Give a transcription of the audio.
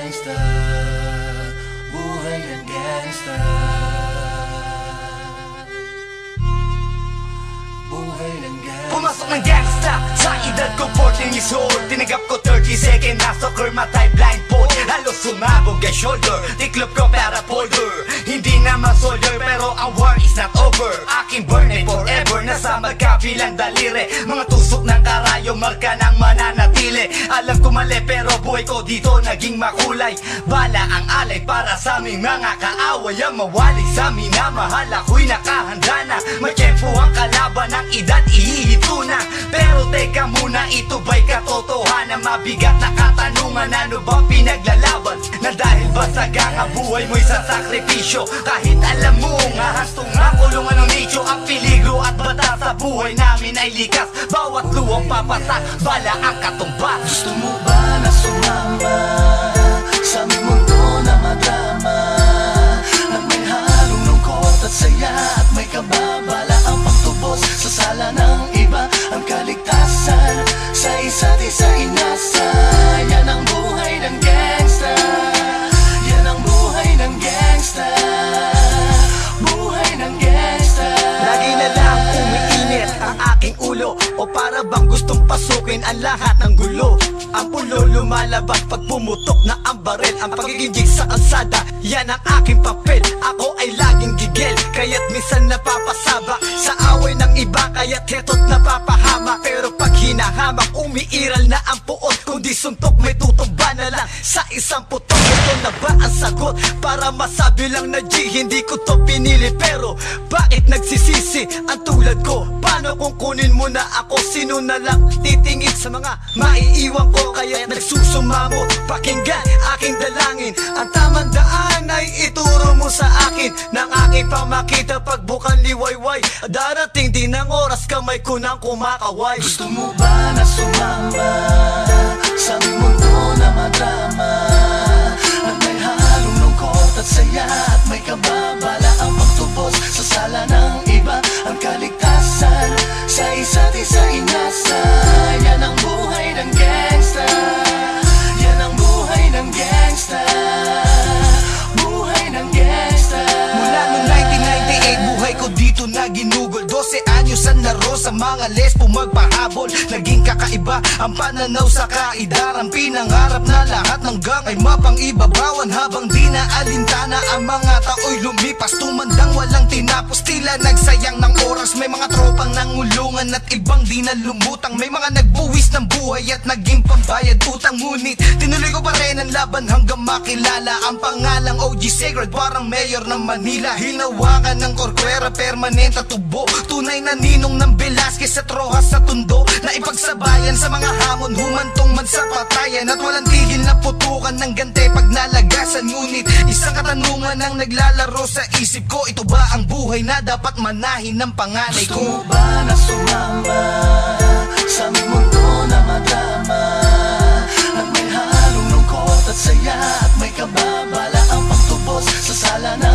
gangsta, buhay ng gangsta, buhay ng gangsta. Pumasok ng gangsta sa edad ko 14 years old. Tinagap ko 30 second na soccer matay blindfold. Halos sumabog ang shoulder, tiklop ko para polder. Hindi naman soldier pero ang war is not over. Aking burn ay forever, nasa magkabilang daliri. Mga tusok ng karayo, marka ng mananatili. Alam ko mali pero buhay ko dito naging makulay. Bala ang alay para sa aming mga kaaway. Ang mawali sa minamahal, ako'y nakahanda na. May tempo ang kalaban ng edad, ihihito na. Pero teka muna, ito ba'y katotohanan? Mabigat na katanungan, ano ba pinaglalaban? Na dahil basag ang buhay mo'y sa sakripisyo. Kahit alam mo nga hastong ang kulungan ng nicho. Ang peligro at bata sa buhay namin ay likas. Bawat luwang papasak, bala ang katumbas. Gusto mo ba na sumama sa aming mundo na madrama? Na may halong lungkot at saya at may kababala ang pagtubos sa sala ng iba. Ang kaligtasan sa isa't isa inasa. Yan ang buhay ng gangsta, yan ang buhay ng gangsta, buhay ng gangsta. Lagi na lang umiinit ang aking ulo, o para bang gustong pasukin ang lahat ng gulo. Ang pulo lumalabas pag pumutok na ang baril. Ang pagiging jig sa kalsada, yan ang aking papel. Ako ay laging gigil, kaya't minsan napapasaba sa away ng iba, kaya't heto't napapahama. Pero pag hinahamak, umiiral na ang puot. Kundi suntok, may tutumba na lang sa isang putok. Ito na ba ang sagot? Para masabi lang na G, hindi ko to pinili. Pero bakit nagsisisi ang tulad ko? Paano kung kunin mo na ako? Sino na lang titingin sa mga maiiwan ko? Kaya nagsusumamo, pakinggan aking dalangin. Ang tamang daan ay ituro mo sa akin. Nang aking pamakita pagbukan liwayway. Darating din ang oras, kamay ko nang kumakaway. Gusto mo ba na sumama sa aming mundo na madrama? Na may halong lungkot at saya at may kababala ang pagtubos sa sala ng iba. Ang kaligtasan sa isa't isa inasa. Yan ang buhay ng gangsta, yan ang buhay ng gangsta, buhay ng gangsta. Mula noong 1998, buhay ko dito na ginugol. 12 anyos ang laro sa mga lesbo magpahabol. Naging kakaiba ang pananaw sa kaidaran. Pinangarap na lahat ng gang ay mapang-ibabawan. Habang di na alintana ang mga tao'y lumipas. Tumandang walang tinapos, tila nagsayang ng oras. May mga tropang nangulungan at ibang di na lumutang. May mga nagbuwis ng buhay at naging pambayad utang. Ngunit tinuloy ko pa rin ang laban hanggang makilala ang pangalang OG Sacred, parang mayor ng Manila. Hinawakan ng korkwera, permanent at tubo. Tunay na ninong ng Velasquez at Rojas sa tundo. Na ipagsabayan sa mga hamon, humantong man sa patayan. At walang tigil na putukan ng gante pag nalagasan. Ngunit isang katanungan ang naglalaro sa isip ko. Ito ba ang buhay na dapat manahin ng panganay ko? Gusto mo ba na sumama sa aming mundo na madrama? Na may halong lungkot at saya at may kababala ang pagtubos sa sala ng